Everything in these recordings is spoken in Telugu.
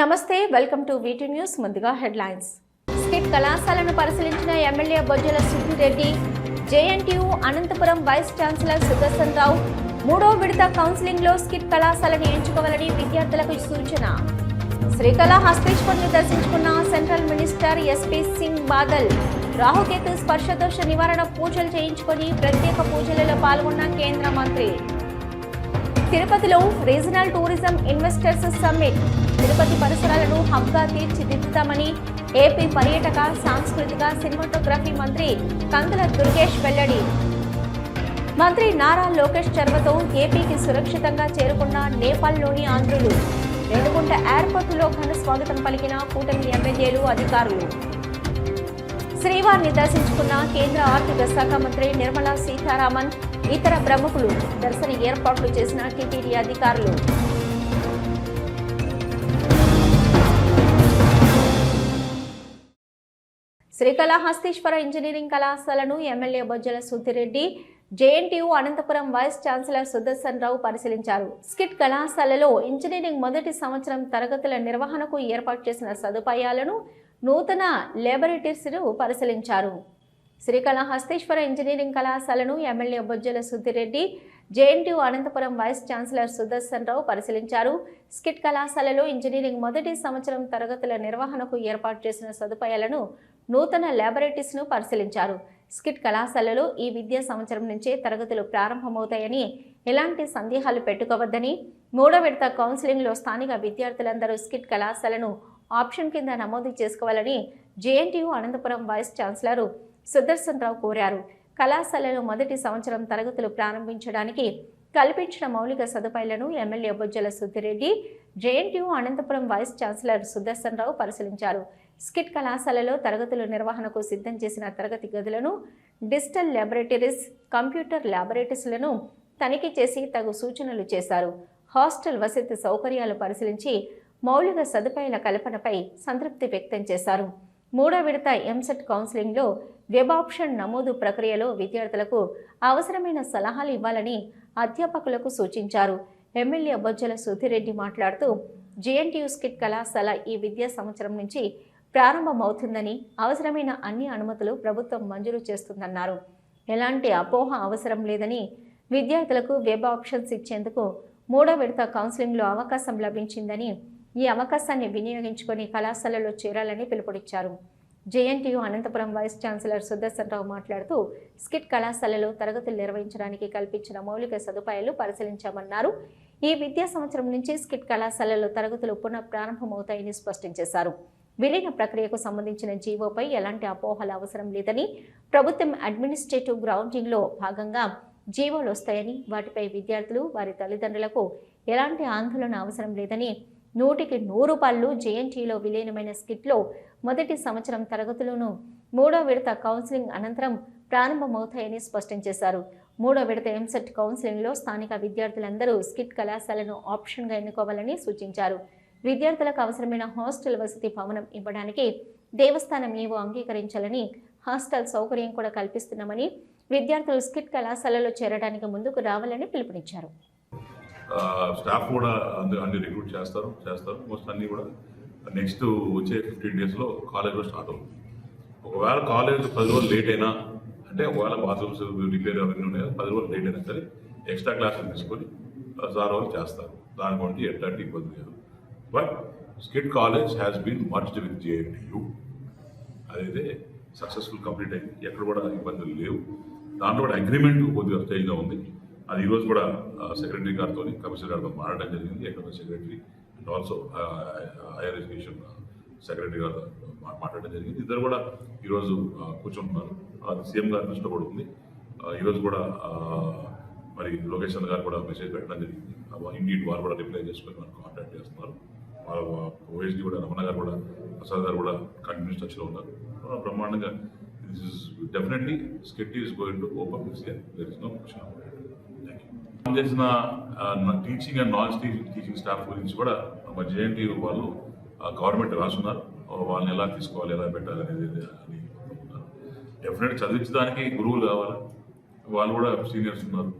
నమస్తే, వెల్కమ్ టు వీటీ న్యూస్. ముందుగా హెడ్లైన్స్. స్కిట్ కళాశాలను పరిశీలించిన MLA Bojjala Subbireddy, JNTU Anantapuram vice chancellor Sudarshan Rao మూడో విడత కౌన్సిలింగ్ లో స్కిట్ కళాశాలను ఎంచుకోవాలని విద్యార్థులకు సూచన. శ్రీకాళహస్తీశ్వరుని దర్శించుకున్న central minister SP Singh Badal. Rahu Ketu స్పర్శదోష నివారణ పూజలు చేయించుకొని ప్రత్యేక పూజలలో పాల్గొన్న కేంద్ర మంత్రి. తిరుపతిలో regional tourism investors summit. Tirupati పరిసరాలను హబ్గా తీర్చిదిద్దుతామని ఏపీ పర్యాటక, సాంస్కృతిక, సినిమాటోగ్రఫీ మంత్రి కందుల దుర్గేష్ వెల్లడి. మంత్రి నారా లోకేష్ చొరవతో ఏపీకి సురక్షితంగా చేరుకున్న నేపాల్లోని ఆంధ్రులు. రేణిగుంట ఎయిర్పోర్టులో ఘన స్వాగతం పలికిన కూటమి ఎమ్మెల్యేలు, అధికారులు. శ్రీవారిని దర్శించుకున్న కేంద్ర ఆర్థిక శాఖ మంత్రి నిర్మలా సీతారామన్, ఇతర ప్రముఖులు. దర్శన ఏర్పాట్లు చేసిన టీటీడీ అధికారులు. శ్రీకాళహస్తీశ్వర ఇంజనీరింగ్ కళాశాలను MLA Bojjala Subbireddy, JNTU Anantapuram vice chancellor Sudarshan Rao పరిశీలించారు. స్కిట్ కళాశాలలో ఇంజనీరింగ్ మొదటి సంవత్సరం తరగతుల నిర్వహణకు ఏర్పాటు చేసిన సదుపాయాలను, నూతన ల్యాబొరేటరీస్ను పరిశీలించారు. శ్రీకాళహస్తీశ్వర ఇంజనీరింగ్ కళాశాలను MLA Bojjala Subbireddy, JNTU Anantapuram vice chancellor Sudarshan Rao పరిశీలించారు. స్కిట్ కళాశాలలో ఇంజనీరింగ్ మొదటి సంవత్సరం తరగతుల నిర్వహణకు ఏర్పాటు చేసిన సదుపాయాలను, నూతన ల్యాబొరేటరీస్ను పరిశీలించారు. స్కిట్ కళాశాలలో ఈ విద్యా సంవత్సరం నుంచే తరగతులు ప్రారంభమవుతాయని ఎలాంటి సందేహాలు పెట్టుకోవద్దని, మూడో విడత కౌన్సిలింగ్లో స్థానిక విద్యార్థులందరూ స్కిట్ కళాశాలను ఆప్షన్ కింద నమోదు చేసుకోవాలని JNTU Anantapuram vice chancellor Sudarshan Rao కోరారు. కళాశాలలో మొదటి సంవత్సరం తరగతులు ప్రారంభించడానికి కల్పించిన మౌలిక సదుపాయాలను MLA Bojjala Subbireddy, JNTU Anantapuram vice chancellor Sudarshan Rao పరిశీలించారు. స్కిట్ కళాశాలలో తరగతుల నిర్వహణకు సిద్ధం చేసిన తరగతి గదులను, డిజిటల్ ల్యాబొరేటరీస్, కంప్యూటర్ ల్యాబొరేటరీస్లను తనిఖీ చేసి తగు సూచనలు చేశారు. హాస్టల్ వసతి సౌకర్యాలు పరిశీలించి మౌలిక సదుపాయాల కల్పనపై సంతృప్తి వ్యక్తం చేశారు. మూడో విడత ఎంసెట్ కౌన్సిలింగ్లో వెబ్ ఆప్షన్ నమోదు ప్రక్రియలో విద్యార్థులకు అవసరమైన సలహాలు ఇవ్వాలని అధ్యాపకులకు సూచించారు. ఎమ్మెల్యే బొజ్జల సుబ్బిరెడ్డి మాట్లాడుతూ, జేఎన్టీయూ స్కిట్ కళాశాల ఈ విద్యా సంవత్సరం నుంచి ప్రారంభమవుతుందని, అవసరమైన అన్ని అనుమతులు ప్రభుత్వం మంజూరు చేస్తుందన్నారు. ఎలాంటి అపోహ అవసరం లేదని, విద్యార్థులకు వెబ్ ఆప్షన్స్ ఇచ్చేందుకు మూడో విడత కౌన్సిలింగ్లో అవకాశం లభించిందని, ఈ అవకాశాన్ని వినియోగించుకొని కళాశాలలో చేరాలని పిలుపునిచ్చారు. JNTU Anantapuram vice chancellor Sudarshan Rao మాట్లాడుతూ, స్కిట్ కళాశాలలో తరగతులు నిర్వహించడానికి కల్పించిన మౌలిక సదుపాయాలు పరిశీలించామన్నారు. ఈ విద్యా సంవత్సరం నుంచి స్కిట్ కళాశాలలో తరగతులు పునః ప్రారంభమవుతాయని స్పష్టం చేశారు. విలీన ప్రక్రియకు సంబంధించిన జీవోపై ఎలాంటి అపోహలు అవసరం లేదని, ప్రభుత్వం అడ్మినిస్ట్రేటివ్ గ్రౌండింగ్లో భాగంగా జీవోలు వస్తాయని, వాటిపై విద్యార్థులు, వారి తల్లిదండ్రులకు ఎలాంటి ఆందోళన అవసరం లేదని, 100% జేఎన్టీయూలో విలీనమైన స్కిట్లో మొదటి సంవత్సరం తరగతులను మూడో విడత కౌన్సిలింగ్ అనంతరం ప్రారంభమవుతాయని స్పష్టం చేశారు. మూడో విడత ఎంసెట్ కౌన్సిలింగ్లో స్థానిక విద్యార్థులందరూ స్కిట్ కళాశాలను ఆప్షన్గా ఎన్నుకోవాలని సూచించారు. విద్యార్థులకు అవసరమైన హాస్టల్ వసతి భవనం ఇవ్వడానికి దేవస్థానం ఈవో అంగీకరించాలని, హాస్టల్ సౌకర్యం కూడా కల్పిస్తున్నామని, విద్యార్థులు స్కిట్ కళాశాలలో చేరడానికి ముందుకు రావాలని పిలుపునిచ్చారు. స్టాఫ్ కూడా అన్ని రిక్రూట్ చేస్తారు. మోస్ట్ అన్నీ కూడా నెక్స్ట్ వచ్చే 15 డేస్లో కాలేజ్లో స్టార్ట్ అవుతుంది. ఒకవేళ కాలేజ్ 10 రోజులు లేట్ అయినా, అంటే ఒకవేళ బాత్రూమ్స్ రిపేర్ అవన్నీ ఉన్నాయి, 10 రోజులు లేట్ అయినా సరే ఎక్స్ట్రా క్లాసులు తీసుకొని సార్ వాళ్ళు చేస్తారు. దాని గురించి ఎట్లాంటి ఇబ్బంది లేదు. But SKIT college has been merged with JNTU. అదైతే సక్సెస్ఫుల్ కంప్లీట్ అయింది. ఎక్కడ కూడా ఇబ్బందులు లేవు. దాంట్లో కూడా అగ్రిమెంట్ కొద్దిగా స్టేజ్లో ఉంది. అది ఈరోజు కూడా సెక్రటరీ గారితో, కమిషనర్ గారితో మాట్లాడడం జరిగింది. ఎక్కడ secretary and also higher education secretary గారితో మాట్లాడడం జరిగింది. ఇద్దరు కూడా ఈరోజు కూర్చుంటున్నారు. అది సీఎం గారి దృష్టిలో కూడా ఉంది. ఈరోజు కూడా మరి లోకేష్ గారు కూడా మెసేజ్ పెట్టడం జరిగింది. ఇండియట్ వారు కూడా రిప్లై చేసుకొని మనకు కాంటాక్ట్ చేస్తున్నారు. వాళ్ళ ఓఎస్డీ కూడా, రమణ గారు కూడా, ప్రసాద్ గారు కూడా కంటిన్యూస్ టచ్లో ఉన్నారు. బ్రహ్మాండంగా this is definitely SKIT is going to open this year. There is no question about it. చేసిన teaching and non teaching staff గురించి కూడా మా జేఎన్టీయూ వాళ్ళు గవర్నమెంట్ రాసున్నారు. వాళ్ళని ఎలా తీసుకోవాలి, ఎలా పెట్టాలి అనేది అని డెఫినెట్ చదివించడానికి గురువులు కావాలి. వాళ్ళు కూడా సీనియర్స్ ఉన్నారు,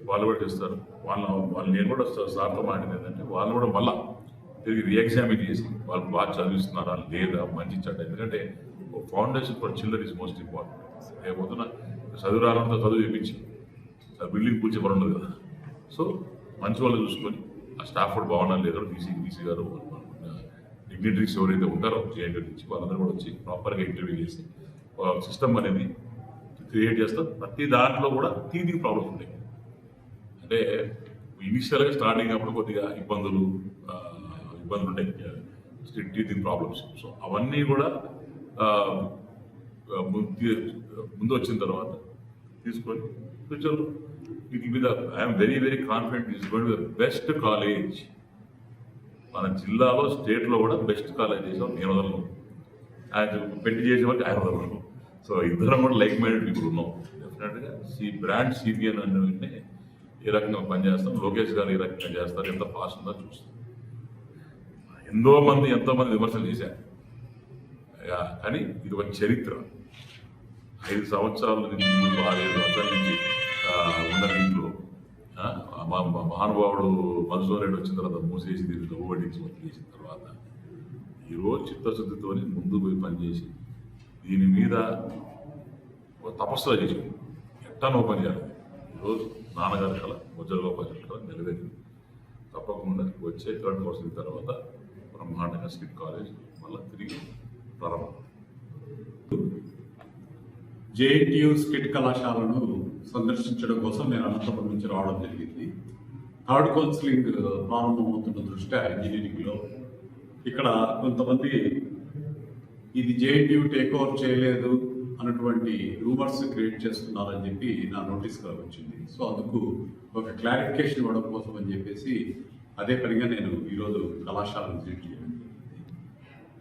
వాళ్ళు కూడా చేస్తారు. వాళ్ళు నేను కూడా సార్తో మాట్లాడింది ఏంటంటే, వాళ్ళు కూడా మళ్ళీ తిరిగి రీఎగ్జామిన్ చేసి వాళ్ళు బాగా చదివిస్తున్నారా లేదా మంచి చెడ్డ. ఎందుకంటే foundation for children is most important. రేపొద్దున చదువు రాలంతా చదువు చేయించి బిల్డింగ్ కూర్చే పని ఉండదు కదా. సో మంచి వాళ్ళు చూసుకొని ఆ స్టాఫ్ కూడా బాగున్నారు లేదా డీసీ గారు డిగ్నిటరీస్ ఎవరైతే ఉంటారో జేఎన్టీ నుంచి వాళ్ళందరూ కూడా వచ్చి ప్రాపర్గా ఇంటర్వ్యూ చేసి సిస్టమ్ అనేది క్రియేట్ చేస్తారు. ప్రతి దాంట్లో కూడా టీచింగ్ ప్రాబ్లమ్స్ ఉంటాయి. అంటే ఇనిషియల్గా స్టార్టింగ్ అప్పుడు కొద్దిగా ఇబ్బందులు ఉంటాయి, టీచింగ్ ప్రాబ్లమ్స్. సో అవన్నీ కూడా ముందు వచ్చిన తర్వాత తీసుకొని ఫ్యూచర్లో వీటి మీద I'm very very confident is going to the best college. మన జిల్లాలో స్టేట్లో కూడా బెస్ట్ కాలేజ్ చేసాం. నేను వదలను, ఆయన పెట్టి చేసే వరకు ఆయన వదలను. సో ఇద్దరం కూడా లైక్ మైండెడ్ పీపుల్ ఉన్నాం. డెఫినెట్గా బ్రాండ్ సిబిఎన్ అంటే ఏ రకంగా పనిచేస్తాం, లోకేష్ గారు ఏ రకంగా చేస్తారు, ఎంత ఫాస్ట్ ఉందో చూస్తాం. ఎంతోమంది విమర్శలు చేశారు, కానీ ఇది ఒక చరిత్ర. 5 సంవత్సరాల నుంచి 6-7 సంవత్సరాల నుంచి ఉన్న దీంట్లో మహానుభావుడు మధుసూదన్ రెడ్డి వచ్చిన తర్వాత మూసేసి దీన్ని ఓడించి చేసిన తర్వాత ఈరోజు చిత్తశుద్ధితో ముందు పోయి పనిచేసి దీని మీద తపస్సుగా చేసి ఎట్టానో పని చేయాలి. ఈరోజు నాన్నగారి కళ బొజ్జల గోపాల్ కళ నెరవేరింది. తప్పకుండా వచ్చే 3rd కోర్సు తర్వాత బ్రహ్మాండంగా స్కిట్ కాలేజ్ మళ్ళీ తిరిగి ప్రారంభం. జేఎన్టీయూ స్కిట్ కళాశాలను సందర్శించడం కోసం నేను అనంతపురం నుంచి రావడం జరిగింది. 3rd కౌన్సిలింగ్ ప్రారంభమవుతున్న దృష్ట్యా ఇంజనీరింగ్లో ఇక్కడ కొంతమంది ఇది జేఎన్టీయూ టేక్ ఓవర్ చేయలేదు అన్నటువంటి రూమర్స్ క్రియేట్ చేస్తున్నారని చెప్పి నా నోటీస్గా వచ్చింది. సో అందుకు ఒక క్లారిఫికేషన్ ఇవ్వడం కోసం అని చెప్పేసి అదే పనిగా నేను ఈరోజు కళాశాలను విజిట్ చేయడం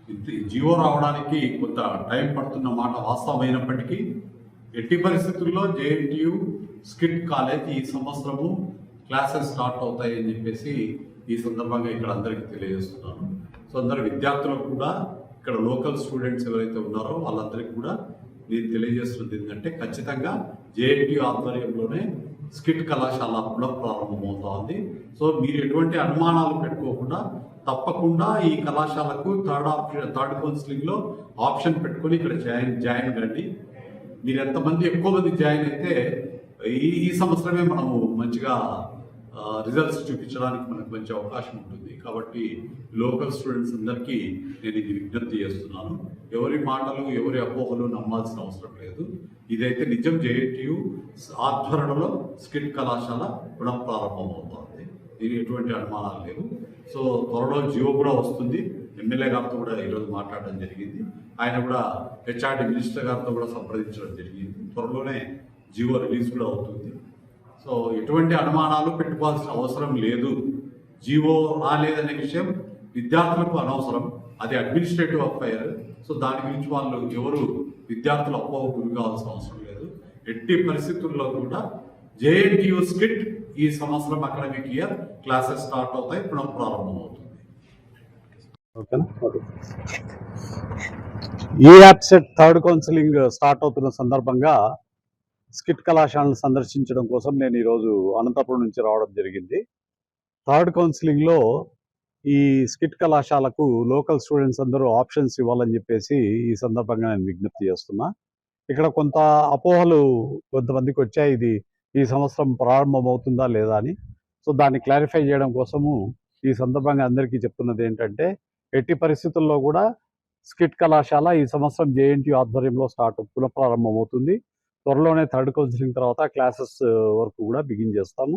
జరిగింది. జియో రావడానికి కొంత టైం పడుతున్న మాట వాస్తవమైనప్పటికీ ఎట్టి పరిస్థితుల్లో జేఎన్టీయూ స్కిట్ కాలేజ్ ఈ సంవత్సరము క్లాసెస్ స్టార్ట్ అవుతాయి అని చెప్పేసి ఈ సందర్భంగా ఇక్కడ అందరికీ తెలియజేస్తున్నాను. సో అందరు విద్యార్థులకు కూడా ఇక్కడ లోకల్ స్టూడెంట్స్ ఎవరైతే ఉన్నారో వాళ్ళందరికీ కూడా నేను తెలియజేస్తున్నది ఏంటంటే ఖచ్చితంగా జేఎన్టీయూ ఆధ్వర్యంలోనే స్కిట్ కళాశాల కూడా ప్రారంభమవుతోంది. సో మీరు ఎటువంటి అనుమానాలు పెట్టుకోకుండా తప్పకుండా ఈ కళాశాలకు 3rd కౌన్సిలింగ్లో ఆప్షన్ పెట్టుకొని ఇక్కడ జాయిన్ కండి. మీరు ఎంతమంది ఎక్కువ మంది జాయిన్ అయితే ఈ సంవత్సరమే మనము మంచిగా రిజల్ట్స్ చూపించడానికి మనకు మంచి అవకాశం ఉంటుంది. కాబట్టి లోకల్ స్టూడెంట్స్ అందరికీ నేను ఇది విజ్ఞప్తి చేస్తున్నాను. ఎవరి మాటలు ఎవరి అపోహలు నమ్మాల్సిన అవసరం లేదు. ఇదైతే నిజం జేఎన్టీయూ ఆధ్వర్యంలో స్కిట్ కళాశాల కూడా ప్రారంభమవుతోంది. దీనికి ఎటువంటి అనుమానాలు లేవు. సో త్వరలో జియో కూడా వస్తుంది. ఎమ్మెల్యే గారితో కూడా ఈరోజు మాట్లాడడం జరిగింది. ఆయన కూడా హెచ్ఆర్డి మినిస్టర్ గారితో కూడా సంప్రదించడం జరిగింది. త్వరలోనే జియో రిలీజ్ కూడా అవుతుంది. సో ఎటువంటి అనుమానాలు పెట్టుకోవాల్సిన అవసరం లేదు. జియో రాలేదనే విషయం విద్యార్థులకు అనవసరం, అది అడ్మినిస్ట్రేటివ్ అఫైర్. సో దాని గురించి వాళ్ళు ఎవరు విద్యార్థులు అపోహ గురి కావాల్సిన అవసరం లేదు. ఎట్టి పరిస్థితుల్లో కూడా జేఎన్టీయూ స్కిట్ ఈ సంవత్సరం అకాడమిక్ ఇయర్ క్లాసెస్ స్టార్ట్ అవుతాయి, ప్రారంభమవుతుంది. ఈ యాప్సెట్ 3rd కౌన్సిలింగ్ స్టార్ట్ అవుతున్న సందర్భంగా స్కిట్ కళాశాలను సందర్శించడం కోసం నేను ఈరోజు అనంతపురం నుంచి రావడం జరిగింది. 3rd కౌన్సిలింగ్లో ఈ స్కిట్ కళాశాలకు లోకల్ స్టూడెంట్స్ అందరూ ఆప్షన్స్ ఇవ్వాలని చెప్పేసి ఈ సందర్భంగా నేను విజ్ఞప్తి చేస్తున్నా. ఇక్కడ కొంత అపోహలు కొంతమందికి వచ్చాయి, ఇది ఈ సంవత్సరం ప్రారంభమవుతుందా లేదా అని. సో దాన్ని క్లారిఫై చేయడం కోసము ఈ సందర్భంగా అందరికీ చెప్తున్నది ఏంటంటే ఎట్టి పరిస్థితుల్లో కూడా స్కిట్ కళాశాల ఈ సంవత్సరం జేఎన్టీయూ ఆధ్వర్యంలో పునఃప్రారంభమవుతుంది. త్వరలోనే 3rd కౌన్సిలింగ్ తర్వాత క్లాసెస్ వరకు కూడా బిగిన్ చేస్తాము.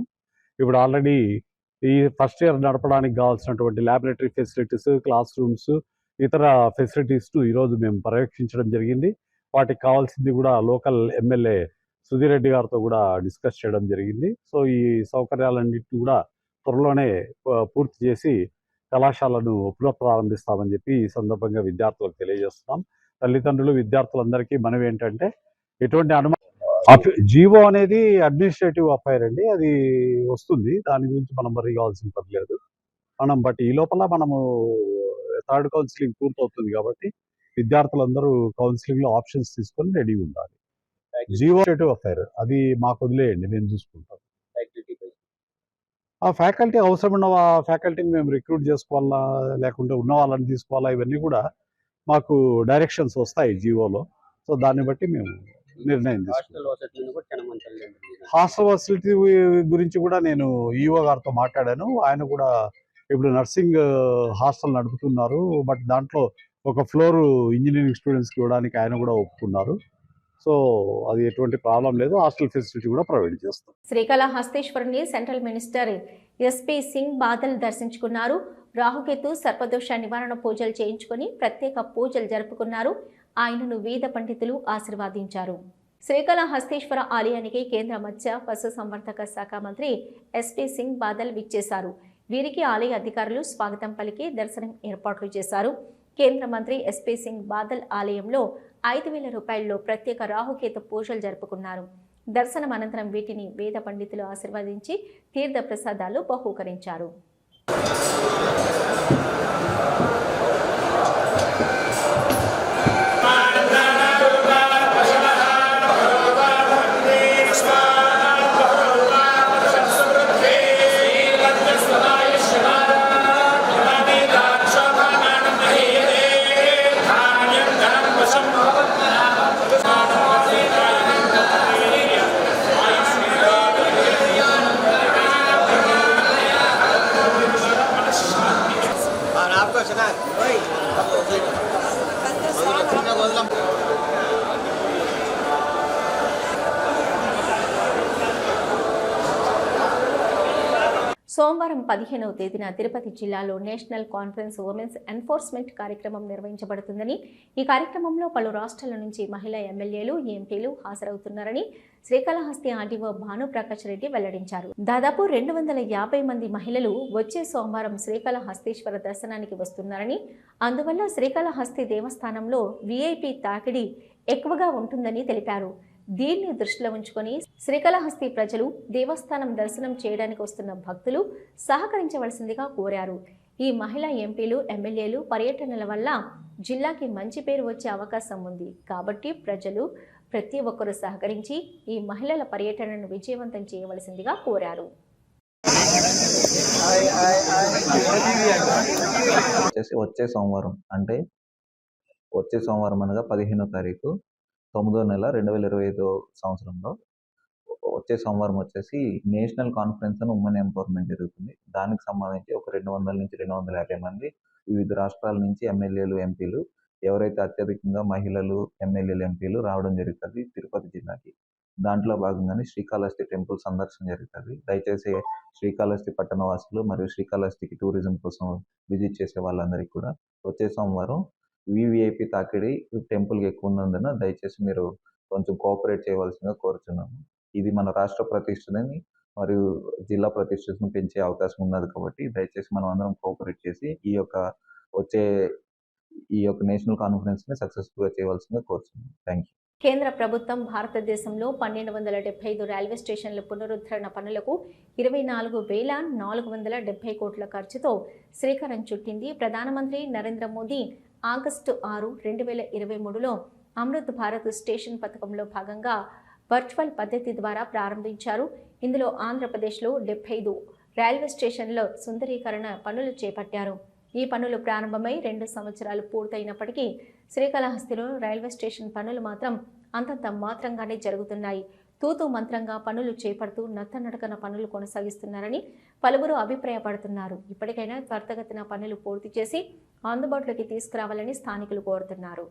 ఇప్పుడు ఆల్రెడీ ఈ ఫస్ట్ ఇయర్ నడపడానికి కావాల్సినటువంటి ల్యాబొరేటరీ ఫెసిలిటీస్, క్లాస్ రూమ్స్, ఇతర ఫెసిలిటీస్ ఈరోజు మేము పర్యవేక్షించడం జరిగింది. వాటికి కావాల్సింది కూడా లోకల్ ఎమ్మెల్యే సుధీర్ రెడ్డి గారితో కూడా డిస్కస్ చేయడం జరిగింది. సో ఈ సౌకర్యాలన్నింటినీ కూడా త్వరలోనే పూర్తి చేసి కళాశాలను పునఃప్రారంభిస్తామని చెప్పి ఈ సందర్భంగా విద్యార్థులకు తెలియజేస్తున్నాం. తల్లిదండ్రులు విద్యార్థులందరికీ మనవి ఏంటంటే ఎటువంటి జీవో అనేది అడ్మినిస్ట్రేటివ్ అఫైర్ అండి, అది వస్తుంది. దాని గురించి మనం వరి కావాల్సిన పని లేదు. బట్ ఈ లోపల మనము 3rd కౌన్సిలింగ్ పూర్తవుతుంది కాబట్టి విద్యార్థులందరూ కౌన్సిలింగ్లో ఆప్షన్స్ తీసుకొని రెడీ ఉండాలి. జీవో అఫైర్ అది మాకు వదిలేయండి, మేము చూసుకుంటాం. ఆ ఫ్యాకల్టీ అవసరమైన ఫ్యాకల్టీని మేము రిక్రూట్ చేసుకోవాలా, లేకుంటే ఉన్న వాళ్ళని తీసుకోవాలా, ఇవన్నీ కూడా మాకు డైరెక్షన్స్ వస్తాయి జీవోలో. సో దాన్ని బట్టి మేము నిర్ణయం తీసుకుంటాం. హాస్టల్ ఫెసిలిటీ గురించి కూడా నేను ఈఓ గారితో మాట్లాడాను. ఆయన కూడా ఇప్పుడు నర్సింగ్ హాస్టల్ నడుపుతున్నారు. బట్ దాంట్లో ఒక ఫ్లోర్ ఇంజనీరింగ్ స్టూడెంట్స్కి ఇవ్వడానికి ఆయన కూడా ఒప్పుకున్నారు. సో అది ఎటువంటి ప్రాబ్లం లేదు. హాస్టల్ ఫెసిలిటీ కూడా ప్రొవైడ్ చేస్తాం. శ్రీకాళహస్తీశ్వరుని central minister SP Singh Badal దర్శించుకున్నారు. రాహుకేతు సర్పదోష నివారణ పూజలు చేయించుకొని ప్రత్యేక పూజలు జరుపుకున్నారు. ఆయనను వేద పండితులు ఆశీర్వాదించారు. శ్రీకాళహస్తీశ్వర ఆలయానికి కేంద్ర మత్స్య పశు సంవర్ధక శాఖ మంత్రి ఎస్పీ సింగ్ బాదల్ విచ్చేశారు. వీరికి ఆలయ అధికారులు స్వాగతం పలికి దర్శనం ఏర్పాట్లు చేశారు. కేంద్ర మంత్రి ఎస్పీ సింగ్ బాదల్ ఆలయంలో 5,000 రూపాయల్లో ప్రత్యేక రాహుకేతు పూజలు జరుపుకున్నారు. దర్శనం అనంతరం వీటిని వేద పండితులు ఆశీర్వదించి తీర్థ ప్రసాదాలు బహూకరించారు. సోమవారం 15వ తేదీన తిరుపతి జిల్లాలో నేషనల్ కాన్ఫరెన్స్ ఉమెన్స్ ఎన్ఫోర్స్మెంట్ కార్యక్రమం నిర్వహించబడుతుందని, ఈ కార్యక్రమంలో పలు రాష్ట్రాల నుంచి మహిళా ఎమ్మెల్యేలు, ఎంపీలు హాజరవుతున్నారని శ్రీకాళహస్తి ఆర్డీఓ భానుప్రకాష్ రెడ్డి వెల్లడించారు. దాదాపు 250 మంది మహిళలు వచ్చే సోమవారం శ్రీకాళహస్తీశ్వర దర్శనానికి వస్తున్నారని, అందువల్ల శ్రీకాళహస్తి దేవస్థానంలో వీఐపీ తాకిడి ఎక్కువగా ఉంటుందని తెలిపారు. దీన్ని దృష్టిలో ఉంచుకొని శ్రీకాళహస్తి ప్రజలు దేవస్థానం దర్శనం చేయడానికి వస్తున్న భక్తులు సహకరించవలసిందిగా కోరారు. ఈ మహిళా ఎంపీలు, ఎమ్మెల్యేలు పర్యటనల వల్ల జిల్లాకి మంచి పేరు వచ్చే అవకాశం ఉంది. కాబట్టి ప్రజలు ప్రతి ఒక్కరూ సహకరించి ఈ మహిళల పర్యటనను విజయవంతం చేయవలసిందిగా కోరారు. వచ్చే సోమవారం అనగా 15వ తారీఖు 9వ నెల 2025 సంవత్సరంలో వచ్చే సోమవారం వచ్చేసి national conference and women empowerment జరుగుతుంది. దానికి సంబంధించి ఒక 200 నుంచి 250 మంది వివిధ రాష్ట్రాల నుంచి ఎమ్మెల్యేలు, ఎంపీలు, ఎవరైతే అత్యధికంగా మహిళలు, ఎమ్మెల్యేలు, ఎంపీలు రావడం జరుగుతుంది తిరుపతి జిల్లాకి. దాంట్లో భాగంగానే శ్రీకాళహస్తి టెంపుల్ సందర్శన జరుగుతుంది. దయచేసి శ్రీకాళహస్తి పట్టణవాసులు మరియు శ్రీకాళహస్తికి టూరిజం కోసం విజిట్ చేసే వాళ్ళందరికీ కూడా వచ్చే సోమవారం వివిఐపి తాకిడి టెంపుల్కి ఎక్కువ ఉన్నందున దయచేసి మీరు కొంచెం కోఆపరేట్ చేయవలసిందిగా కోరుతున్నాము. ఇది మన రాష్ట్ర ప్రతిష్టని మరియు జిల్లా ప్రతిష్టను పెంచే అవకాశం ఉన్నది కాబట్టి దయచేసి మనం అందరం కోఆపరేట్ చేసి ఈ యొక్క నేషనల్ కాన్ఫరెన్స్ ని సక్సెస్ఫుల్ గా చేయవలసిందిగా కోరుతున్నాం. Thank you. కేంద్ర ప్రభుత్వం భారతదేశంలో 1275 రైల్వే స్టేషన్ల పునరుద్ధరణ పనులకు 24,470 కోట్ల ఖర్చుతో శ్రీకారం చుట్టింది. ప్రధానమంత్రి నరేంద్ర మోదీ ఆగస్టు 6, 2023లో అమృత్ భారత్ స్టేషన్ పథకంలో భాగంగా వర్చువల్ పద్ధతి ద్వారా ప్రారంభించారు. ఇందులో ఆంధ్రప్రదేశ్లో 75 రైల్వే స్టేషన్ల సుందరీకరణ పనులు చేపట్టారు. ఈ పనులు ప్రారంభమై 2 సంవత్సరాలు పూర్తయినప్పటికీ శ్రీకాళహస్తిలో రైల్వే స్టేషన్ పనులు మాత్రం అంతంత మాత్రంగానే జరుగుతున్నాయి. తూతూ మంత్రంగా పనులు చేపడుతూ నత్తనడకన పనులు కొనసాగిస్తున్నారని పలువురు అభిప్రాయపడుతున్నారు. ఇప్పటికైనా త్వరితగతిన పనులు పూర్తి చేసి అందుబాటులోకి తీసుకురావాలని స్థానికులు కోరుతున్నారు.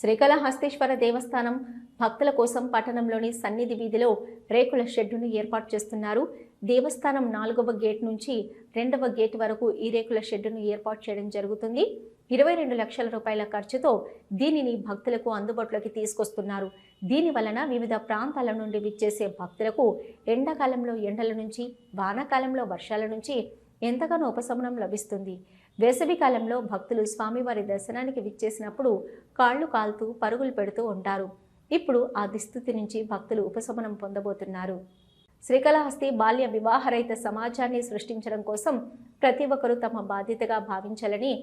శ్రీకాళహస్తీశ్వర దేవస్థానం భక్తుల కోసం పట్టణంలోని సన్నిధి వీధిలో రేకుల షెడ్డును ఏర్పాటు చేస్తున్నారు. దేవస్థానం 4వ గేట్ నుంచి 2వ గేట్ వరకు ఈ రేకుల షెడ్డును ఏర్పాటు చేయడం జరుగుతుంది. 22 లక్షల రూపాయల ఖర్చుతో దీనిని భక్తులకు అందుబాటులోకి తీసుకొస్తున్నారు. దీని వలన వివిధ ప్రాంతాల నుండి విచ్చేసే భక్తులకు ఎండాకాలంలో ఎండల నుంచి, వానాకాలంలో వర్షాల నుంచి ఎంతగానో ఉపశమనం లభిస్తుంది. వేసవి కాలంలో భక్తులు స్వామివారి దర్శనానికి విచ్చేసినప్పుడు కాళ్ళు కాలుతూ పరుగులు పెడుతూ ఉంటారు. ఇప్పుడు ఆ దుస్థితి నుంచి భక్తులు ఉపశమనం పొందబోతున్నారు. శ్రీకాళహస్తి బాల్య వివాహరహిత సమాజాన్ని సృష్టించడం కోసం ప్రతి ఒక్కరూ తమ బాధ్యతగా భావించాలని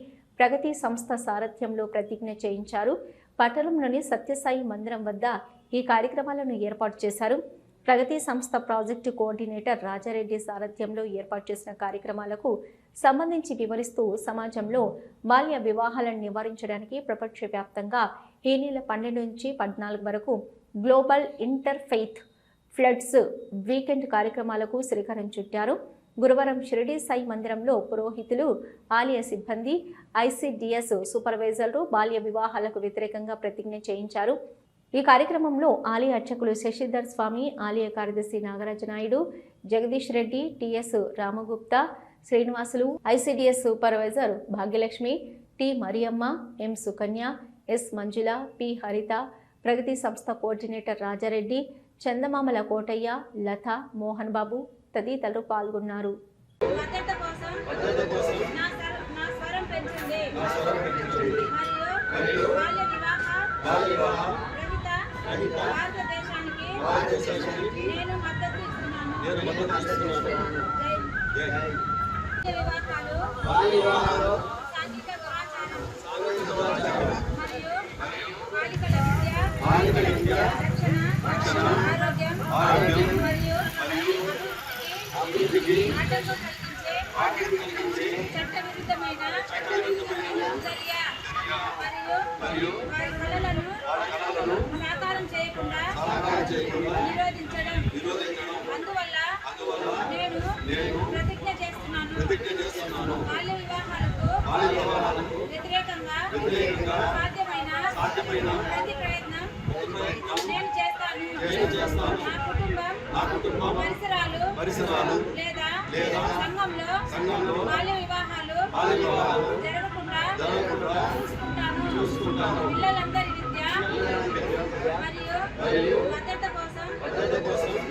ప్రగతి సంస్థ సారథ్యంలో ప్రతిజ్ఞ చేయించారు. పట్టణంలోని సత్యసాయి మందిరం వద్ద ఈ కార్యక్రమాలను ఏర్పాటు చేశారు. ప్రగతి సంస్థ ప్రాజెక్టు కోఆర్డినేటర్ రాజారెడ్డి సారథ్యంలో ఏర్పాటు చేసిన కార్యక్రమాలకు సంబంధించి వివరిస్తూ సమాజంలో బాల్య వివాహాలను నివారించడానికి ప్రపంచవ్యాప్తంగా ఈ నెల 12 నుంచి 14 వరకు global inter faith floods weekend కార్యక్రమాలకు శ్రీకారం చుట్టారు. గురువారం షిరిడి సాయి మందిరంలో పురోహితులు, ఆలయ సిబ్బంది, ఐసిడిఎస్ సూపర్వైజర్లు బాల్య వివాహాలకు వ్యతిరేకంగా ప్రతిజ్ఞ చేయించారు. ఈ కార్యక్రమంలో ఆలయ అర్చకులు శశిధర్ స్వామి, ఆలయ కార్యదర్శి Nagaraja Naidu, Jagadish Reddy, TS Ramagupta, Srinivasulu, ICDS supervisor Bhagyalakshmi, T Mariyamma, M Sukanya, S Manjula, P Haritha, Pragathi సంస్థ కోఆర్డినేటర్ రాజారెడ్డి, చందమామల కోటయ్య, లత, మోహన్ బాబు తదితరులు పాల్గొన్నారు. నేను మద్దతు ఇస్తున్నాను. వివాహాలు, సాంఘిక దురాచారం మరియు బాలికల విద్య, రక్షణ, ఆరోగ్యం మరియు అభివృద్ధికి ఆటంకం కలిగించే చట్టవిరుద్ధమైన చర్య మరియు వారి కళలను సాకారం చేయకుండా నిరోధించడం. అందువల్ల నేను ప్రతిజ్ఞ చేస్తున్నాను. బాల్య వివాహాలకు వ్యతిరేకంగా సాధ్యమైన ప్రతి ప్రయత్నం నేను చేస్తాను. నా కుటుంబం పరిసరాలు లేదా సంఘంలో బాల్య వివాహాలు జరగకుండా చూసుకుంటాను. పిల్లలందరి విద్య మరియు భద్రత కోసం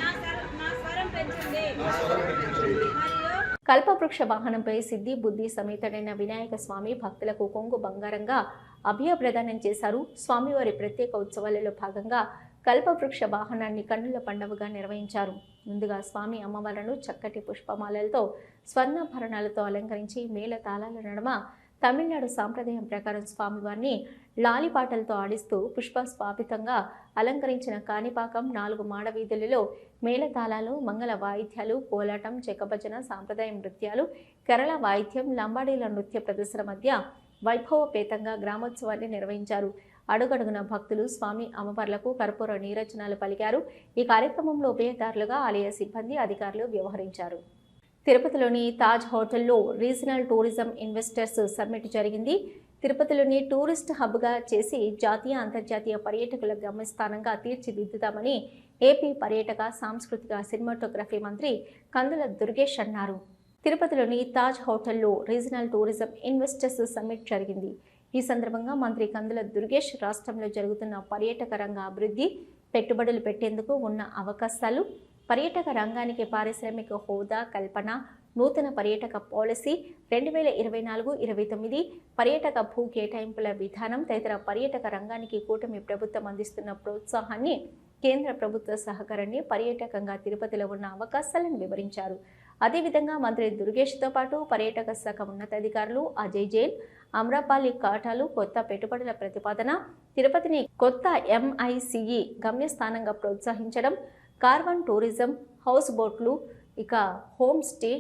నా స్వరం పెంచండి. కల్పవృక్ష వాహనంపై సిద్ధి బుద్ధి సమేతుడైన వినాయక స్వామి భక్తులకు కొంగు బంగారంగా అభయప్రదానం చేశారు. స్వామివారి ప్రత్యేక ఉత్సవాలలో భాగంగా కల్పవృక్ష వాహనాన్ని కన్నుల పండుగగా నిర్వహించారు. ముందుగా స్వామి అమ్మవార్లను చక్కటి పుష్పమాలలతో, స్వర్ణాభరణాలతో అలంకరించి మేళ తాళాల నడుమ తమిళనాడు సాంప్రదాయం ప్రకారం స్వామివారిని లాలిపాటలతో ఆడిస్తూ పుష్పస్వాపితంగా అలంకరించిన కాణిపాకం 4 మాడవీధులలో మేళతాళాలు, మంగళ వాయిద్యాలు, కోలాటం, చెక్కభజన, సాంప్రదాయ నృత్యాలు, కేరళ వాయిద్యం, లంబాడీల నృత్య ప్రదర్శన మధ్య వైభవపేతంగా గ్రామోత్సవాన్ని నిర్వహించారు. అడుగడుగున భక్తులు స్వామి అమ్మవార్లకు కర్పూర నీరాజనాలు పలికారు. ఈ కార్యక్రమంలో ఉభయదారులుగా ఆలయ సిబ్బంది, అధికారులు వ్యవహరించారు. తిరుపతిలోని తాజ్ హోటల్లో రీజనల్ టూరిజం ఇన్వెస్టర్స్ సమ్మిట్ జరిగింది. తిరుపతిలోని టూరిస్ట్ హబ్గా చేసి జాతీయ, అంతర్జాతీయ పర్యాటకుల గమ్యస్థానంగా తీర్చిదిద్దుతామని ఏపీ పర్యాటక, సాంస్కృతిక, సినిమాటోగ్రఫీ మంత్రి కందుల దుర్గేష్ అన్నారు. తిరుపతిలోని తాజ్ హోటల్లో రీజనల్ టూరిజం ఇన్వెస్టర్స్ సమ్మిట్ జరిగింది. ఈ సందర్భంగా మంత్రి కందుల దుర్గేష్ రాష్ట్రంలో జరుగుతున్న పర్యాటక రంగ అభివృద్ధి, పెట్టుబడులు పెట్టేందుకు ఉన్న అవకాశాలు, పర్యాటక రంగానికి పారిశ్రామిక హోదా కల్పన, నూతన పర్యాటక పాలసీ 2024-29, పర్యాటక భూ కేటాయింపుల విధానం తదితర పర్యాటక రంగానికి కూటమి ప్రభుత్వం అందిస్తున్న ప్రోత్సాహాన్ని, కేంద్ర ప్రభుత్వ సహకారాన్ని, పర్యాటకంగా తిరుపతిలో ఉన్న అవకాశాలను వివరించారు. అదేవిధంగా మంత్రి దుర్గేష్తో పాటు పర్యాటక శాఖ ఉన్నతాధికారులు అజయ్ జైన్, అమ్రపాలి కాటాలు కొత్త పెట్టుబడుల ప్రతిపాదన, తిరుపతిని కొత్త MICE గమ్యస్థానంగా ప్రోత్సహించడం, కార్వన్ టూరిజం, హౌస్ బోట్లు, ఇక home stay,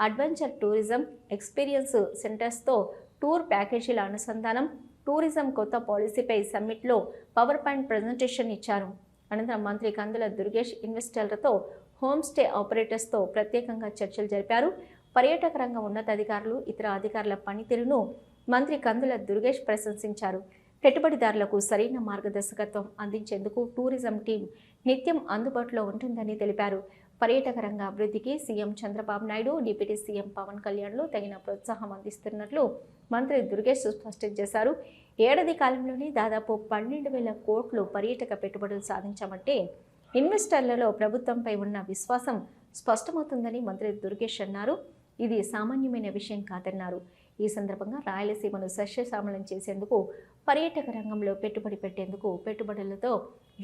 adventure tourism, experience సెంటర్స్తో టూర్ ప్యాకేజీల అనుసంధానం, టూరిజం కొత్త పాలసీపై సమ్మిట్లో పవర్ పాయింట్ ప్రజెంటేషన్ ఇచ్చారు. అనంతరం మంత్రి కందుల దుర్గేష్ ఇన్వెస్టర్లతో, హోమ్ స్టే ఆపరేటర్స్తో ప్రత్యేకంగా చర్చలు జరిపారు. పర్యాటక రంగ ఉన్నతాధికారులు, ఇతర అధికారుల పనితీరును మంత్రి కందుల దుర్గేష్ ప్రశంసించారు. పెట్టుబడిదారులకు సరైన మార్గదర్శకత్వం అందించేందుకు టూరిజం టీం నిత్యం అందుబాటులో ఉంటుందని తెలిపారు. పర్యాటక రంగ అభివృద్ధికి CM Chandrababu Naidu, deputy CM Pawan కళ్యాణ్లు తగిన ప్రోత్సాహం అందిస్తున్నట్లు మంత్రి దుర్గేష్ స్పష్టం చేశారు. ఏడాది కాలంలోనే దాదాపు 12,000 కోట్లు పర్యాటక పెట్టుబడులు సాధించామంటే ఇన్వెస్టర్లలో ప్రభుత్వంపై ఉన్న విశ్వాసం స్పష్టమవుతుందని మంత్రి దుర్గేష్ అన్నారు. ఇది సామాన్యమైన విషయం కాదన్నారు. ఈ సందర్భంగా రాయలసీమను సస్యశ్యామలం చేసేందుకు పర్యాటక రంగంలో పెట్టుబడి పెట్టేందుకు పెట్టుబడులతో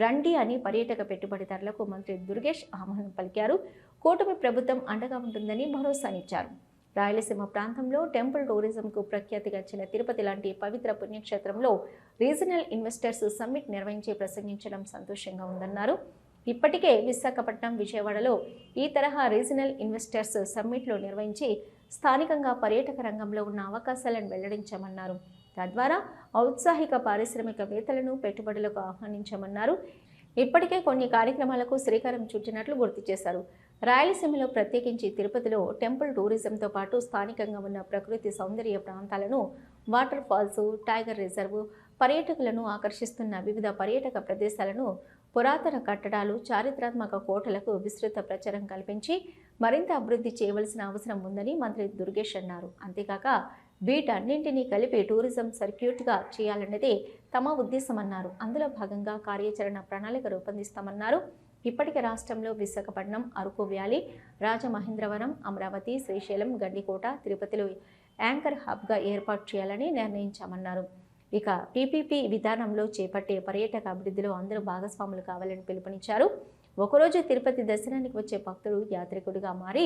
రండి అని పర్యాటక పెట్టుబడిదారులకు మంత్రి దుర్గేష్ ఆహ్వానం పలికారు. కూటమి ప్రభుత్వం అండగా ఉంటుందని భరోసానిచ్చారు. రాయలసీమ ప్రాంతంలో టెంపుల్ టూరిజంకు ప్రఖ్యాతిగాంచిన తిరుపతి లాంటి పవిత్ర పుణ్యక్షేత్రంలో రీజనల్ ఇన్వెస్టర్స్ సమ్మిట్ నిర్వహించి ప్రసంగించడం సంతోషంగా ఉందన్నారు. ఇప్పటికే విశాఖపట్నం, విజయవాడలో ఈ తరహా రీజనల్ ఇన్వెస్టర్స్ సమ్మిట్లు నిర్వహించి స్థానికంగా పర్యాటక రంగంలో ఉన్న అవకాశాలను వెల్లడించామన్నారు. తద్వారా ఔత్సాహిక పారిశ్రామికవేత్తలను పెట్టుబడులకు ఆహ్వానించామన్నారు. ఇప్పటికే కొన్ని కార్యక్రమాలకు శ్రీకారం చుట్టినట్లు గుర్తు చేశారు. రాయలసీమలో ప్రత్యేకించి తిరుపతిలో టెంపుల్ టూరిజంతో పాటు స్థానికంగా ఉన్న ప్రకృతి సౌందర్య ప్రాంతాలను, వాటర్ ఫాల్స్, టైగర్ రిజర్వ్, పర్యాటకులను ఆకర్షిస్తున్న వివిధ పర్యాటక ప్రదేశాలను, పురాతన కట్టడాలు, చారిత్రాత్మక కోటలకు విస్తృత ప్రచారం కల్పించి మరింత అభివృద్ధి చేయవలసిన అవసరం ఉందని మంత్రి దుర్గేష్ అన్నారు. అంతేకాక వీటన్నింటినీ కలిపి టూరిజం సర్క్యూట్గా చేయాలన్నదే తమ ఉద్దేశమన్నారు. అందులో భాగంగా కార్యాచరణ ప్రణాళిక రూపొందిస్తామన్నారు. ఇప్పటికే రాష్ట్రంలో విశాఖపట్నం, అరకు వ్యాలీ, రాజమహేంద్రవరం, అమరావతి, శ్రీశైలం, గండికోట, తిరుపతిలో యాంకర్ హబ్గా ఏర్పాటు చేయాలని నిర్ణయించామన్నారు. ఇక పీపీపీ విధానంలో చేపట్టే పర్యాటక అభివృద్ధిలో అందరూ భాగస్వాములు కావాలని పిలుపునిచ్చారు. ఒకరోజు తిరుపతి దర్శనానికి వచ్చే భక్తుడు యాత్రికుడిగా మారి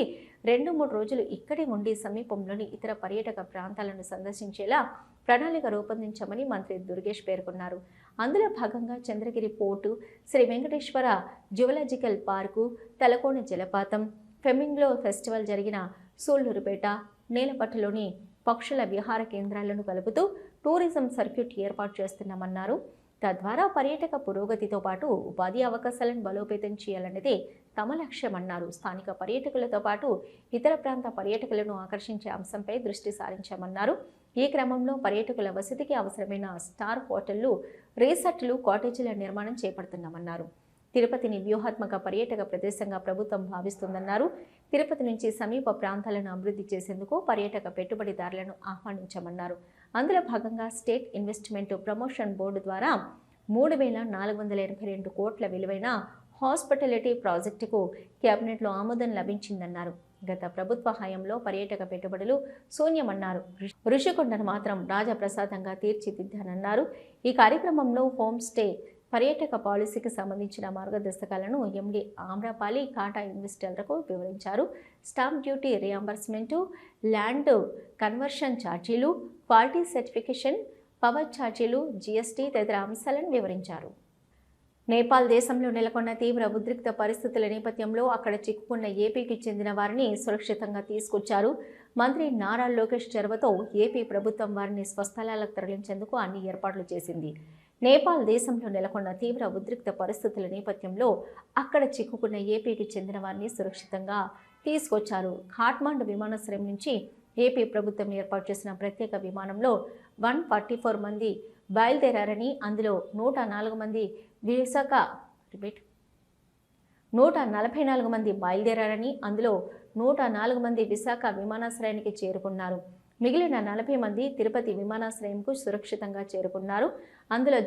2-3 రోజులు ఇక్కడే ఉండి సమీపంలోని ఇతర పర్యాటక ప్రాంతాలను సందర్శించేలా ప్రణాళిక రూపొందించామని మంత్రి దుర్గేష్ పేర్కొన్నారు. అందులో భాగంగా Chandragiri port, Sri Venkateswara zoological park, Talakona జలపాతం, ఫెమింగ్లో ఫెస్టివల్ జరిగిన సూళ్లూరుపేట, నేలపట్టులోని పక్షుల విహార కేంద్రాలను కలుపుతూ టూరిజం సర్క్యూట్ ఏర్పాటు చేస్తున్నామన్నారు. తద్వారా పర్యాటక పురోగతితో పాటు ఉపాధి అవకాశాలను బలోపేతం చేయాలన్నదే తమ లక్ష్యమన్నారు. స్థానిక పర్యాటకులతో పాటు ఇతర ప్రాంత పర్యాటకులను ఆకర్షించే అంశంపై దృష్టి సారించామన్నారు. ఈ క్రమంలో పర్యాటకుల వసతికి అవసరమైన స్టార్ హోటళ్లు, రిసార్ట్లు, కాటేజీల నిర్మాణం చేపడుతున్నామన్నారు. తిరుపతిని వ్యూహాత్మక పర్యాటక ప్రదేశంగా ప్రభుత్వం భావిస్తుందన్నారు. తిరుపతి నుంచి సమీప ప్రాంతాలను అభివృద్ధి చేసేందుకు పర్యాటక పెట్టుబడిదారులను ఆహ్వానించామన్నారు. అందులో భాగంగా స్టేట్ ఇన్వెస్ట్మెంట్ ప్రమోషన్ బోర్డు ద్వారా 3,482 కోట్ల విలువైన హాస్పిటాలిటీ ప్రాజెక్టుకు కేబినెట్లో ఆమోదం లభించిందన్నారు. గత ప్రభుత్వ హయాంలో పర్యాటక పెట్టుబడులు శూన్యమన్నారు. ఋషికొండను మాత్రం రాజప్రసాదంగా తీర్చిదిద్దానన్నారు. ఈ కార్యక్రమంలో హోమ్ స్టే పర్యాటక పాలసీకి సంబంధించిన మార్గదర్శకాలను ఎండీ ఆమ్రపాలి కాటా ఇన్వెస్టర్లకు వివరించారు. Stamp duty reimbursement, land conversion ఛార్జీలు, క్వాలిటీ సర్టిఫికేషన్, పవర్ ఛార్జీలు, జీఎస్టీ తదితర అంశాలను వివరించారు. నేపాల్ దేశంలో నెలకొన్న తీవ్ర ఉద్రిక్త పరిస్థితుల నేపథ్యంలో అక్కడ చిక్కుకున్న ఏపీకి చెందిన వారిని సురక్షితంగా తీసుకొచ్చారు. మంత్రి నారా లోకేష్ చొరవతో ఏపీ ప్రభుత్వం వారిని స్వస్థలాలకు తరలించేందుకు అన్ని ఏర్పాట్లు చేసింది. నేపాల్ దేశంలో నెలకొన్న తీవ్ర ఉద్రిక్త పరిస్థితుల నేపథ్యంలో అక్కడ చిక్కుకున్న ఏపీకి చెందిన వారిని సురక్షితంగా తీసుకొచ్చారు. ఖాట్మండ్ విమానాశ్రయం నుంచి ఏపీ ప్రభుత్వం ఏర్పాటు చేసిన ప్రత్యేక విమానంలో 144 మంది బయలుదేరారని, అందులో 104 మంది 144 మంది బయలుదేరారని, అందులో 104 మంది విశాఖ విమానాశ్రయానికి చేరుకున్నారు. మిగిలిన 40 మంది తిరుపతి విమానాశ్రయంకు సురక్షితంగా చేరుకున్నారు. అందులో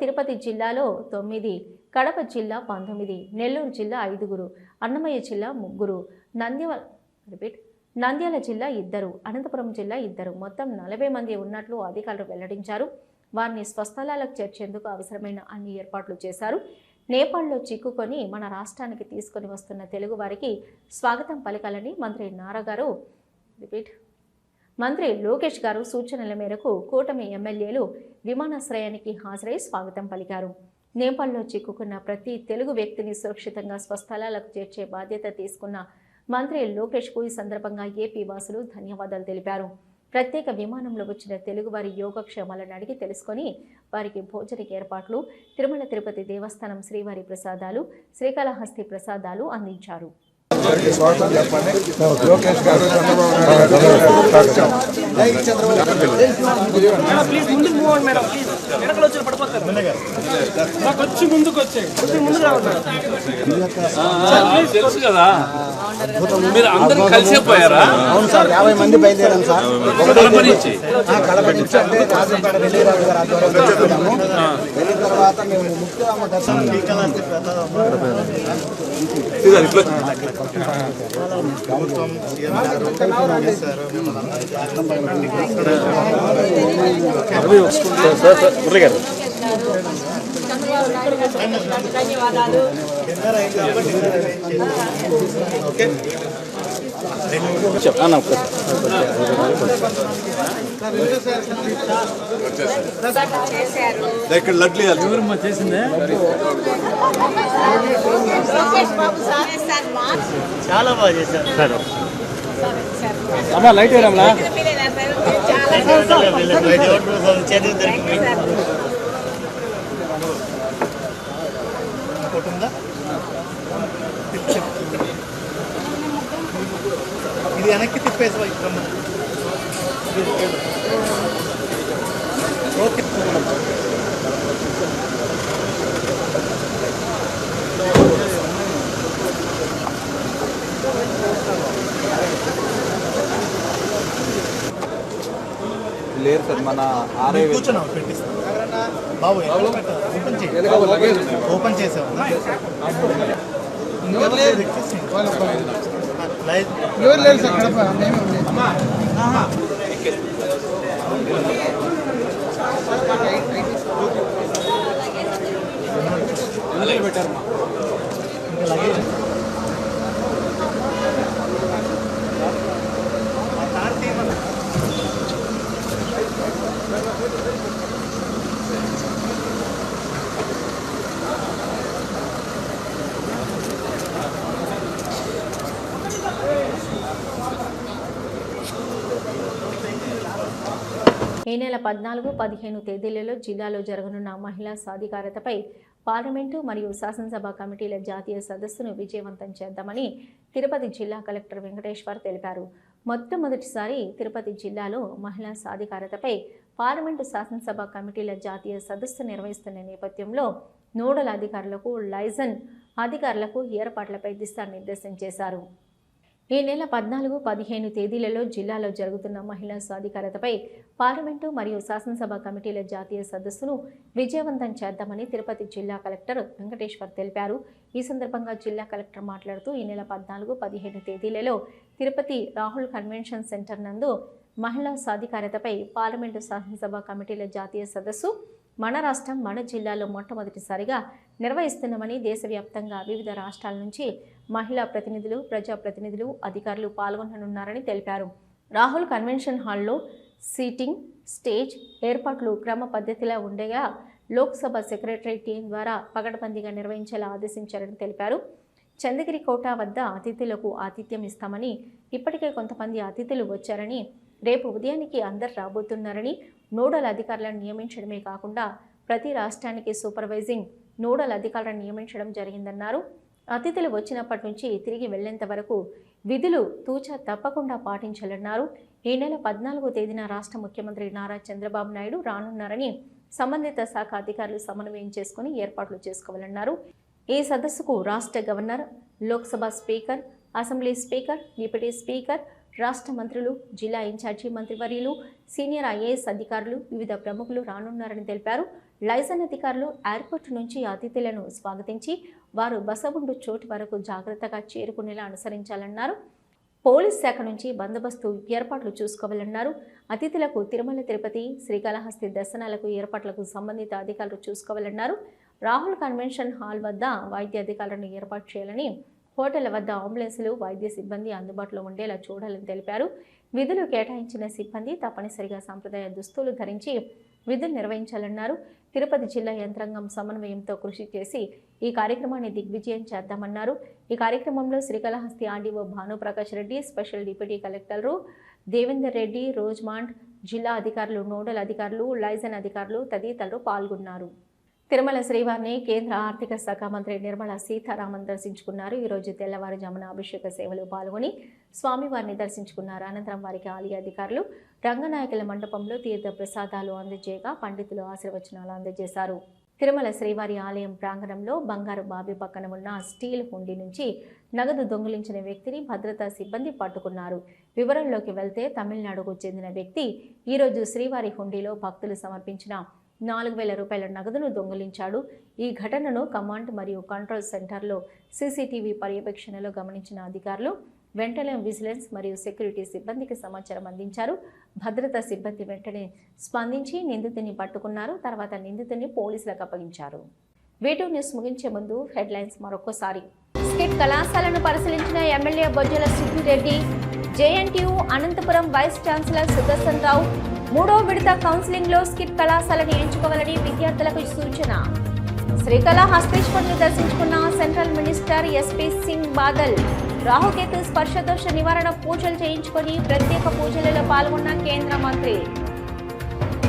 తిరుపతి జిల్లాలో 9, కడప జిల్లా 19, నెల్లూరు జిల్లా 5, అన్నమయ్య జిల్లా 3, నంద్యాల జిల్లా 2, అనంతపురం జిల్లా 2, మొత్తం 40 మంది ఉన్నట్లు అధికారులు వెల్లడించారు. వారిని స్వస్థలాలకు చేర్చేందుకు అవసరమైన అన్ని ఏర్పాట్లు చేశారు. నేపాల్లో చిక్కుకొని మన రాష్ట్రానికి తీసుకొని వస్తున్న తెలుగు వారికి స్వాగతం పలకాలని మంత్రి లోకేష్ గారు సూచనల మేరకు కూటమి ఎమ్మెల్యేలు విమానాశ్రయానికి హాజరై స్వాగతం పలికారు. నేపాల్లో చిక్కుకున్న ప్రతి తెలుగు వ్యక్తిని సురక్షితంగా స్వస్థలాలకు చేర్చే బాధ్యత తీసుకున్న మంత్రి లోకేష్కు ఈ సందర్భంగా ఏపీ వాసులు ధన్యవాదాలు తెలిపారు. ప్రత్యేక విమానంలో వచ్చిన తెలుగువారి యోగక్షేమాలను అడిగి తెలుసుకొని వారికి భోజనకి ఏర్పాట్లు, తిరుమల తిరుపతి దేవస్థానం శ్రీవారి ప్రసాదాలు, శ్రీకాళహస్తి ప్రసాదాలు అందించారు. స్వాగతం చెప్పండి. లోకేష్ గారు, చంద్రబాబు నాయుడు గారు ప్లీజ్ ముందుకు మూవ్ అవ్వండి మేడం. ప్లీజ్ వెనకలు వచ్చి పడిపోతారు. నాకు వచ్చి ముందుకు వచ్చాయి. ముందుకు రావాలి. తెలుసు కదా మీరు అందరూ కలిసిపోయారా? అవును సార్, 50 మంది బయలుదేరాం సార్. కడప నుంచి అంటే రాజంపేట వెళ్ళిరాజు గారు ఆధ్వర్యంలో వెళ్ళాము. వెళ్ళిన తర్వాత మేము ముఖ్యరామ దర్శనం ప్రభుత్వం ధన్యవాదాలు. ఇక్కడ లడ్లు చేసిందే లోకేష్ బాబు సార్ చాలా బాగా చేశారు సార్. అమ్మా లైట్ వేయడంలా ఇది వెనక్కి తిప్పేసి ఓకే. లేరు సార్, మన ఆర్ఐ కూర్చున్నాం, పెట్టిస్తాం బాబు. ఓపెన్ చేసావు. ఎవరు లేదు సార్, కడప పెట్టారు. ఈ నెల 14, 15 తేదీలలో జిల్లాలో జరగనున్న మహిళా సాధికారతపై పార్లమెంటు మరియు శాసనసభ కమిటీల జాతీయ సదస్సును విజయవంతం చేద్దామని తిరుపతి జిల్లా కలెక్టర్ వెంకటేశ్వర్ తెలిపారు. మొట్టమొదటిసారి తిరుపతి జిల్లాలో మహిళా సాధికారతపై పార్లమెంటు శాసనసభ కమిటీల జాతీయ సదస్సు నిర్వహిస్తున్న నేపథ్యంలో నోడల్ అధికారులకు, లైజన్ అధికారులకు ఏర్పాట్లపై దిశానిర్దేశం చేశారు. ఈ నెల 14, 15 తేదీలలో జిల్లాలో జరుగుతున్న మహిళా సాధికారతపై పార్లమెంటు మరియు శాసనసభ కమిటీల జాతీయ సదస్సును విజయవంతం చేద్దామని తిరుపతి జిల్లా కలెక్టర్ వెంకటేశ్వర్ తెలిపారు. ఈ సందర్భంగా జిల్లా కలెక్టర్ మాట్లాడుతూ ఈ నెల 14, 15 తేదీలలో తిరుపతి రాహుల్ కన్వెన్షన్ సెంటర్ నందు మహిళా సాధికారతపై పార్లమెంటు శాసనసభ కమిటీల జాతీయ సదస్సు మన రాష్ట్రం, మన జిల్లాలో మొట్టమొదటిసారిగా నిర్వహిస్తున్నామని, దేశవ్యాప్తంగా వివిధ రాష్ట్రాల నుంచి మహిళా ప్రతినిధులు, ప్రజాప్రతినిధులు, అధికారులు పాల్గొననున్నారని తెలిపారు. రాహుల్ కన్వెన్షన్ హాల్లో సీటింగ్, స్టేజ్ ఏర్పాట్లు క్రమ పద్ధతిలో ఉండేలా లోక్సభ సెక్రటరీ టీం ద్వారా పకడ్బందీగా నిర్వహించేలా ఆదేశించారని తెలిపారు. చంద్రగిరి కోట వద్ద అతిథులకు ఆతిథ్యం ఇస్తామని, ఇప్పటికే కొంతమంది అతిథులు వచ్చారని, రేపు ఉదయానికి అందరు రాబోతున్నారని, నోడల్ అధికారులను నియమించడమే కాకుండా ప్రతి రాష్ట్రానికి సూపర్వైజింగ్ నోడల్ అధికారులను నియమించడం జరిగిందన్నారు. అతిథులు వచ్చినప్పటి నుంచి తిరిగి వెళ్లేంత వరకు విధులు తూచా తప్పకుండా పాటించాలన్నారు. ఈ నెల 14వ తేదీన రాష్ట్ర ముఖ్యమంత్రి నారా చంద్రబాబు నాయుడు రానున్నారని సంబంధిత శాఖ అధికారులు సమన్వయం చేసుకుని ఏర్పాట్లు చేసుకోవాలన్నారు. ఈ సదస్సుకు రాష్ట్ర governor, Lok Sabha speaker, assembly speaker, deputy speaker, రాష్ట్ర మంత్రులు, జిల్లా ఇన్ఛార్జి మంత్రివర్యులు, సీనియర్ ఐఏఎస్ అధికారులు, వివిధ ప్రముఖులు రానున్నారని తెలిపారు. లైసన్ అధికారులు ఎయిర్పోర్ట్ నుంచి అతిథులను స్వాగతించి వారు బస ఉండు చోటు వరకు జాగ్రత్తగా చేరుకునేలా అనుసరించాలన్నారు. పోలీస్ శాఖ నుంచి బందోబస్తు ఏర్పాట్లు చూసుకోవాలన్నారు. అతిథులకు తిరుమల తిరుపతి, శ్రీకాళహస్తి దర్శనాలకు ఏర్పాట్లకు సంబంధిత అధికారులు చూసుకోవాలన్నారు. రాహుల్ కన్వెన్షన్ హాల్ వద్ద వైద్య అధికారులను ఏర్పాటు చేయాలని, హోటళ్ల వద్ద అంబులెన్సులు, వైద్య సిబ్బంది అందుబాటులో ఉండేలా చూడాలని తెలిపారు. విధులు కేటాయించిన సిబ్బంది తప్పనిసరిగా సంప్రదాయ దుస్తులు ధరించి విధులు నిర్వహించాలన్నారు. తిరుపతి జిల్లా యంత్రాంగం సమన్వయంతో కృషి చేసి ఈ కార్యక్రమాన్ని దిగ్విజయం చేద్దామన్నారు. ఈ కార్యక్రమంలో Srikalahasti RDO Bhanuprakash Reddy, special deputy కలెక్టర్లు దేవేందర్ రెడ్డి, రోజ్మాండ్, జిల్లా అధికారులు, నోడల్ అధికారులు, లైజన్ అధికారులు తదితరులు పాల్గొన్నారు. తిరుమల శ్రీవారిని కేంద్ర ఆర్థిక శాఖ మంత్రి నిర్మలా సీతారామన్ దర్శించుకున్నారు. ఈరోజు తెల్లవారుజామున అభిషేక సేవలో పాల్గొని స్వామివారిని దర్శించుకున్నారు. అనంతరం వారికి ఆలయ అధికారులు రంగనాయకుల మండపంలో తీర్థ ప్రసాదాలు అందజేయగా పండితులు ఆశీర్వచనాలు అందజేశారు. తిరుమల శ్రీవారి ఆలయం ప్రాంగణంలో బంగారు బాబి పక్కన ఉన్న స్టీల్ హుండీ నుంచి నగదు దొంగిలించిన వ్యక్తిని భద్రతా సిబ్బంది పట్టుకున్నారు. వివరంలోకి వెళ్తే తమిళనాడుకు చెందిన వ్యక్తి ఈరోజు శ్రీవారి హుండీలో భక్తులు సమర్పించిన 4,000 రూపాయల నగదును దొంగిలించాడు. ఈ ఘటనను కమాండ్ మరియు కంట్రోల్ సెంటర్లో సీసీటీవీ పర్యవేక్షణలో గమనించిన అధికారులు వెంటనే విజిలెన్స్ మరియు సెక్యూరిటీ సిబ్బందికి సమాచారం అందించారు. భద్రతా సిబ్బంది వెంటనే స్పందించి నిందితుని పట్టుకున్నారు. తర్వాత నిందితుని పోలీసులకు అప్పగించారు. వీటూ న్యూస్ ముగించే ముందు హెడ్లైన్స్ మరొకసారి. స్కిట్ కళాశాలను పరిశీలించిన MLA Bojjala Subbireddy, JNTU Anantapuram vice chancellor Sudarshan Rao 3వ విడత కౌన్సిలింగ్లో స్కిట్ కళాశాలను ఎంచుకోవాలని విద్యార్థులకు సూచన. శ్రీకాళహస్తీశ్వరుని దర్శించుకున్న central minister SP Singh Badal. Rahu Ketu స్పర్శదోష నివారణ పూజలు చేయించుకొని ప్రత్యేక పూజలలో పాల్గొన్న కేంద్ర మంత్రి.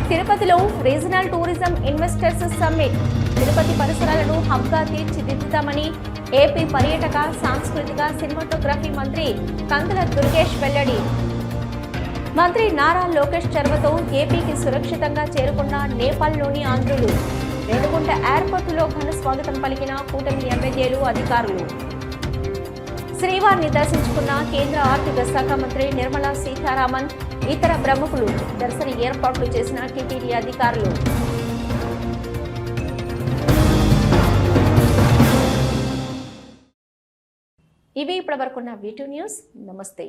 తిరుపతిలో regional tourism investors summit. Tirupati పరిసరాలను హబ్గా తీర్చిదిద్దుతామని ఏపీ పర్యాటక, సాంస్కృతిక, సినిమాటోగ్రఫీ మంత్రి కందుల దుర్గేష్ వెల్లడి. మంత్రి నారా లోకేష్ చొరవతో ఏపీకి సురక్షితంగా చేరుకున్న నేపాల్లోని ఆంధ్రులు. రేణిగుంట ఎయిర్పోర్టులో ఘన స్వాగతం పలికిన కూటమి ఎమ్మెల్యేలు, అధికారులు. శ్రీవారిని దర్శించుకున్న కేంద్ర ఆర్థిక శాఖ మంత్రి నిర్మలా సీతారామన్, ఇతర ప్రముఖులు. దర్శన ఏర్పాట్లు చేసిన టీటీడీ అధికారులు. ఇవి ఇప్పటివరకున్న వీటూ న్యూస్. నమస్తే.